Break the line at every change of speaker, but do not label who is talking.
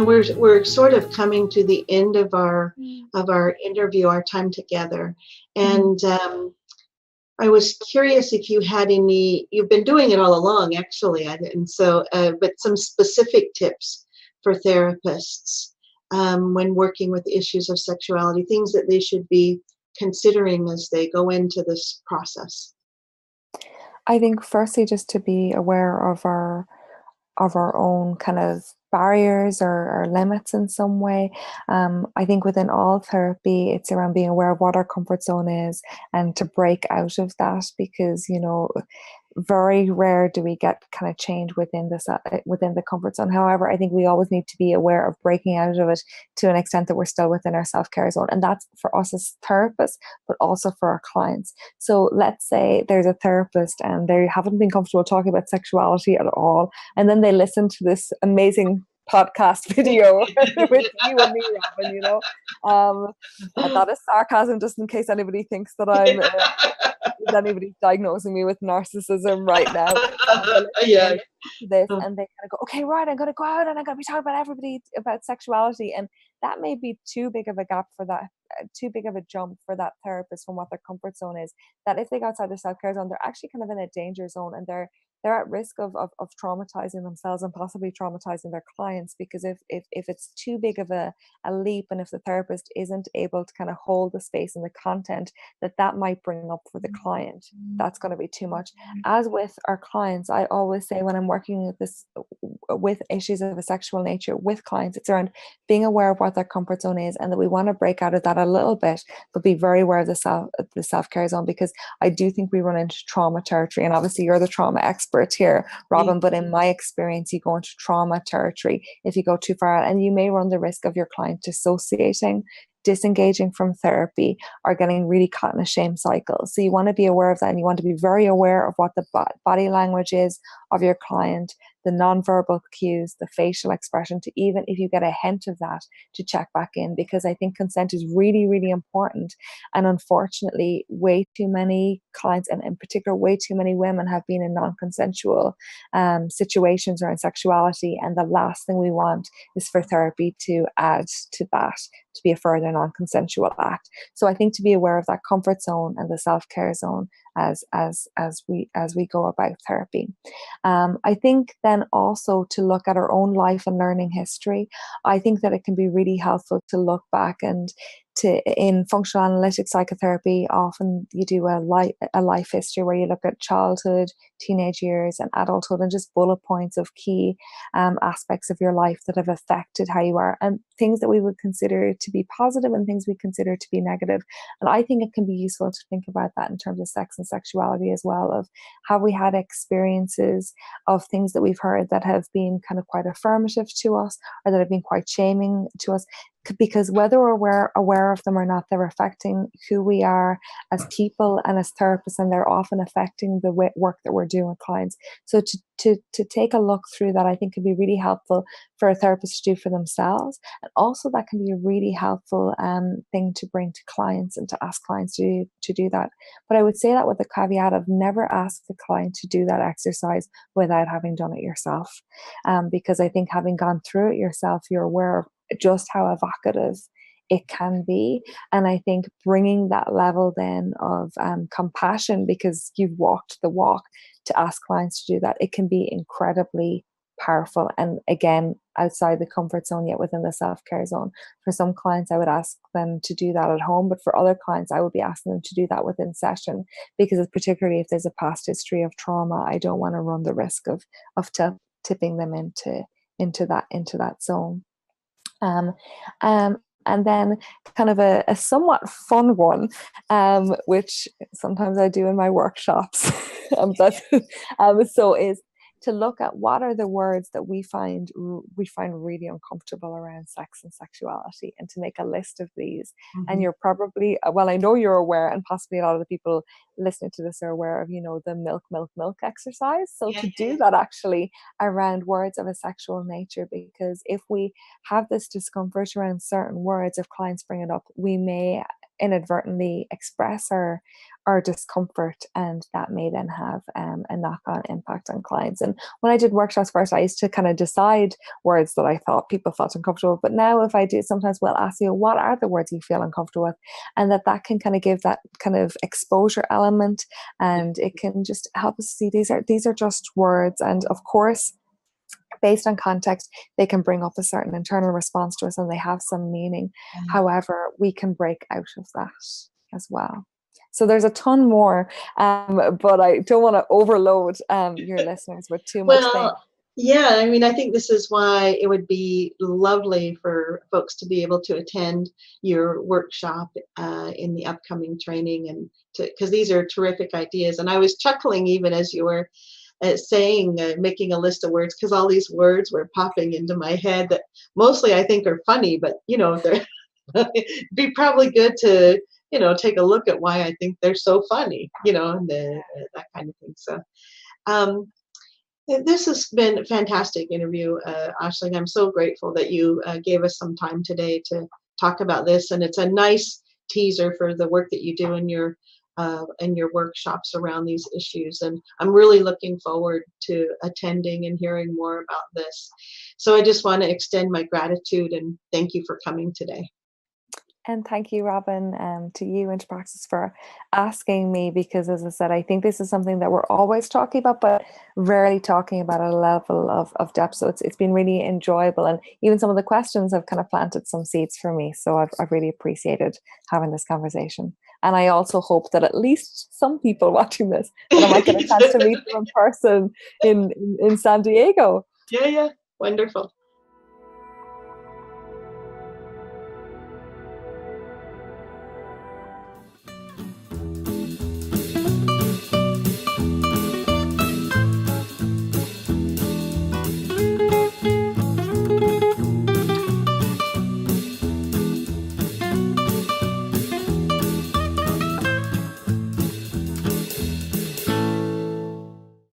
And we're sort of coming to the end of our interview, our time together. And I was curious if you had any. You've been doing it all along, actually, and so, but some specific tips for therapists when working with issues of sexuality, things that they should be considering as they go into this process.
I think firstly just to be aware of our own kind of barriers or limits in some way. I think within all therapy, it's around being aware of what our comfort zone is and to break out of that, because, you know, very rare do we get kind of change within the comfort zone. However, I think we always need to be aware of breaking out of it to an extent that we're still within our self-care zone, and that's for us as therapists, but also for our clients. So let's say there's a therapist and they haven't been comfortable talking about sexuality at all, and then they listen to this amazing podcast video with you and me, Robyn, you know. That is sarcasm, just in case anybody thinks that I'm anybody's diagnosing me with narcissism right now.
Yeah.
This, and they kind of go, okay, right, I'm going to go out and I'm going to be talking about everybody about sexuality, and that may be too big of a gap for that, too big of a jump for that therapist from what their comfort zone is. That if they go outside their self-care zone, they're actually kind of in a danger zone, and they're at risk of traumatizing themselves and possibly traumatizing their clients, because if it's too big of a leap, and if the therapist isn't able to kind of hold the space and the content that might bring up for the client, that's going to be too much. As with our clients, I always say when I'm working with issues of a sexual nature with clients, it's around being aware of what their comfort zone is, and that we want to break out of that a little bit, but be very aware of the self-care zone, because I do think we run into trauma territory. And obviously you're the trauma expert here, Robyn, but in my experience, you go into trauma territory if you go too far out, and you may run the risk of your client dissociating, disengaging from therapy, or getting really caught in a shame cycle. So you want to be aware of that, and you want to be very aware of what the body language is of your client, the nonverbal cues, the facial expression, to even if you get a hint of that, to check back in, because I think consent is really, really important. And unfortunately, way too many clients, and in particular, way too many women have been in non-consensual situations around sexuality. And the last thing we want is for therapy to add to that, to be a further non-consensual act. So I think to be aware of that comfort zone and the self-care zone as we go about therapy. I think then also to look at our own life and learning history. I think that it can be really helpful to look back, and in functional analytic psychotherapy, often you do a life history where you look at childhood, teenage years, and adulthood, and just bullet points of key aspects of your life that have affected how you are, and things that we would consider to be positive and things we consider to be negative. And I think it can be useful to think about that in terms of sex and sexuality as well, of have we had experiences of things that we've heard that have been kind of quite affirmative to us, or that have been quite shaming to us, because whether we're aware of them or not, they're affecting who we are as people and as therapists, and they're often affecting the work that we're doing with clients. So to take a look through that, I think can be really helpful for a therapist to do for themselves, and also that can be a really helpful thing to bring to clients and to ask clients to do that. But I would say that with the caveat of never ask the client to do that exercise without having done it yourself, because I think having gone through it yourself, you're aware of just how evocative it can be. And I think bringing that level then of compassion, because you've walked the walk, to ask clients to do that, it can be incredibly powerful. And again, outside the comfort zone, yet within the self-care zone. For some clients, I would ask them to do that at home, but for other clients, I would be asking them to do that within session, because particularly if there's a past history of trauma, I don't want to run the risk of tipping them into that zone. And then kind of a somewhat fun one, which sometimes I do in my workshops, so is to look at what are the words that we find really uncomfortable around sex and sexuality, and to make a list of these. Mm-hmm. And you're probably, well, I know you're aware, and possibly a lot of the people listening to this are aware of, the milk exercise. So to do that actually around words of a sexual nature, because if we have this discomfort around certain words, if clients bring it up, we may inadvertently express our discomfort, and that may then have a knock-on impact on clients. And when I did workshops first, I used to kind of decide words that I thought people felt uncomfortable with. But now if I do, sometimes we'll ask you, what are the words you feel uncomfortable with? And that can kind of give that kind of exposure element, and it can just help us see these are just words. And of course, based on context, they can bring up a certain internal response to us, and they have some meaning. However, we can break out of that as well. So there's a ton more, but I don't want to overload your listeners with too much thing.
Well, yeah, I mean, I think this is why it would be lovely for folks to be able to attend your workshop in the upcoming training, and because these are terrific ideas. And I was chuckling even as you were saying, making a list of words, because all these words were popping into my head that mostly I think are funny, but they're it'd be probably good to take a look at why I think they're so funny, and that kind of thing. So this has been a fantastic interview, Aisling. I'm so grateful that you gave us some time today to talk about this, and it's a nice teaser for the work that you do in your workshops around these issues. And I'm really looking forward to attending and hearing more about this. So I just want to extend my gratitude and thank you for coming today.
And thank you, Robyn, to you, Interpraxis, for asking me, because as I said, I think this is something that we're always talking about, but rarely talking about at a level of depth. So it's been really enjoyable. And even some of the questions have kind of planted some seeds for me. So I've really appreciated having this conversation. And I also hope that at least some people watching this, that I might get a chance to meet them in person in San Diego.
Yeah, wonderful.